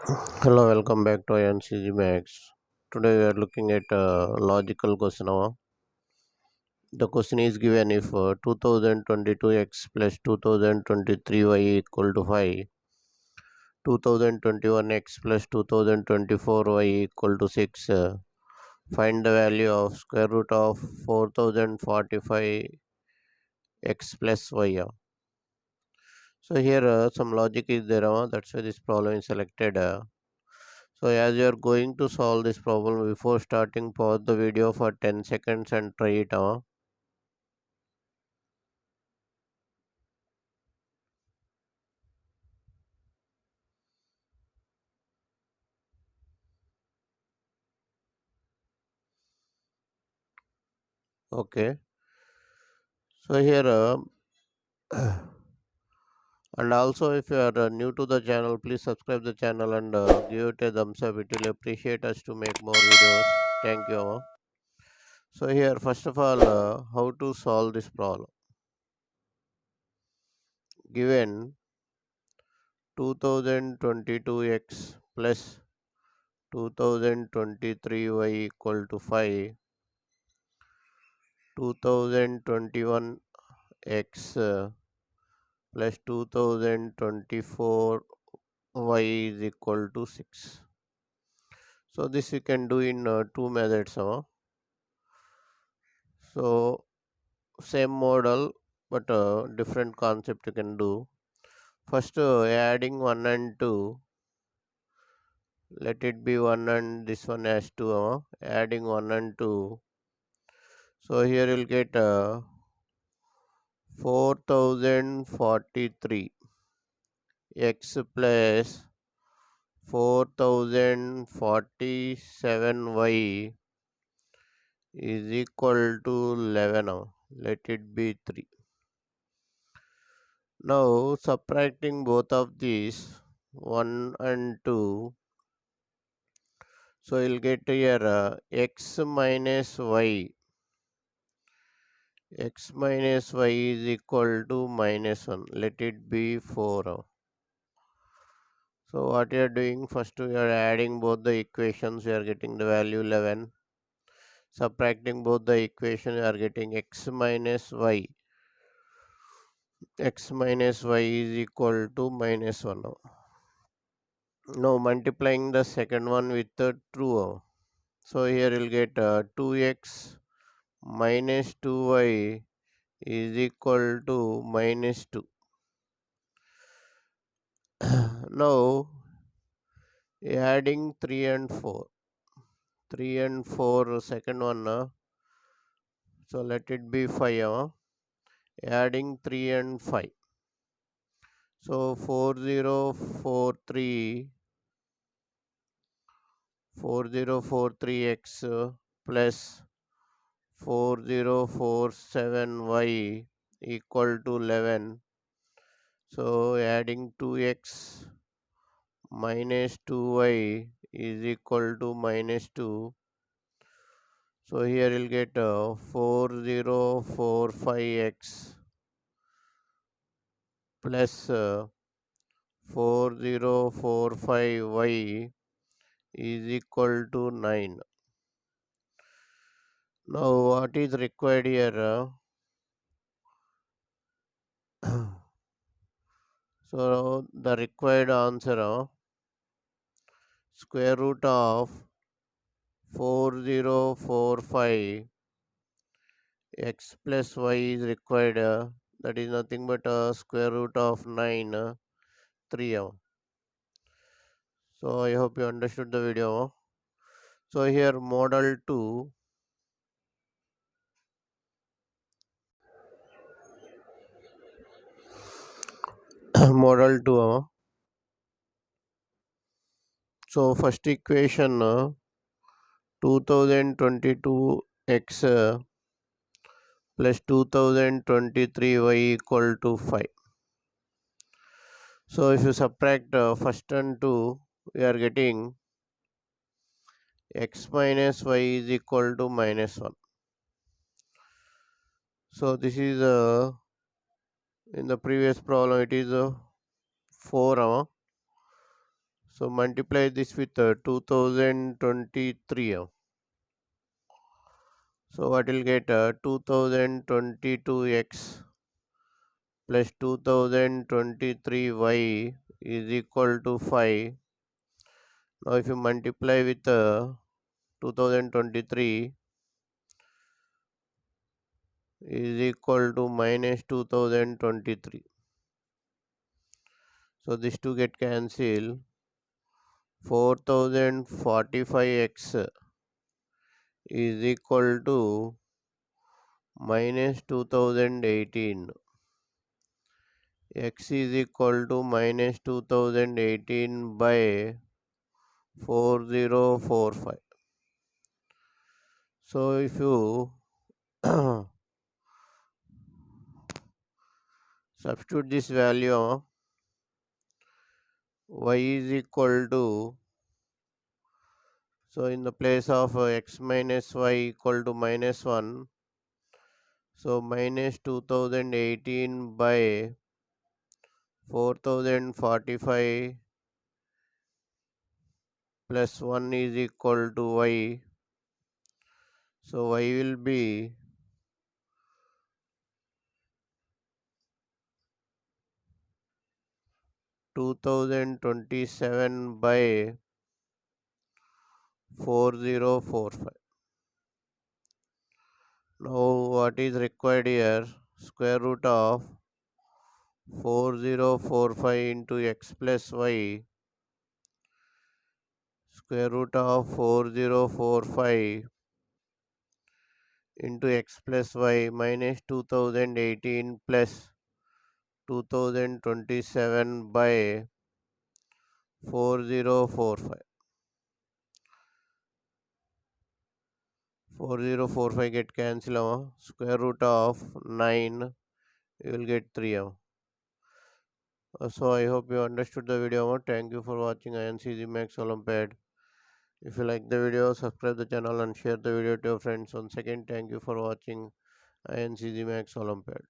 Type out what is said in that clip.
Hello, welcome back to AyaansEasyMath. Today we are looking at a logical question. The question is given if 2022x plus 2023y equal to 5, 2021x plus 2024y equal to 6, find the value of square root of 4045x plus y. So here some logic is there. That's why this problem is selected. So as you are going to solve this problem, before starting, pause the video for 10 seconds and try it on. Okay. So here and also if you are new to the channel, please subscribe the channel and give it a thumbs up. It will appreciate us to make more videos. Thank you. So here first of all, how to solve this problem? Given 2022x plus 2023y equal to 5, 2021x plus 2024 y is equal to 6. So this you can do in two methods. So same model but different concept you can do. First adding 1 and 2, let it be 1 and this one as 2. Adding 1 and 2, so here you'll get 4043 x plus 4047y is equal to 11. Let it be 3. Now subtracting both of these 1 and 2, so you'll get here x minus y. X minus y is equal to minus 1. Let it be 4. So what you are doing, first you are adding both the equations, you are getting the value 11. Subtracting both the equation, you are getting x minus y. X minus y is equal to minus 1. Now multiplying the second one with the true. So here you'll get 2x minus 2y is equal to minus 2. Now adding 3 and 4. 3 and 4 second one. So let it be 5. Adding 3 and 5. So 4043x plus 4047y equal to 11. So adding 2x minus 2y is equal to minus 2. So here you'll get 4045x plus 4045y is equal to 9. Now what is required here? So the required answer, square root of 4045 x plus y is required. That is nothing but square root of 9, 3. So I hope you understood the video. So here model 2. Model 2. So first equation, 2022 x plus 2023 y equal to 5. So if you subtract first and 2, we are getting x minus y is equal to minus 1. So this is in the previous problem it is 4. So multiply this with 2023. So what will get 2022x plus 2023y is equal to 5. Now if you multiply with 2023 is equal to minus 2023. So these two get cancelled. 4045x is equal to minus 2018. X is equal to minus 2018 by 4045. So if you substitute this value, y is equal to, so in the place of x minus y equal to minus 1, so minus 2018 by 4045 plus 1 is equal to y. So y will be 2027 by 4045. Now what is required here? Square root of 4045 into x plus y. Square root of 4045 into x plus y minus 2018 plus 2027 by 4045. 4045 get cancelled. Square root of 9, you will get 3. So I hope you understood the video. Thank you for watching AyaansEasyMath Olympiad. If you like the video, subscribe the channel and share the video to your friends. Once again, thank you for watching AyaansEasyMath Olympiad.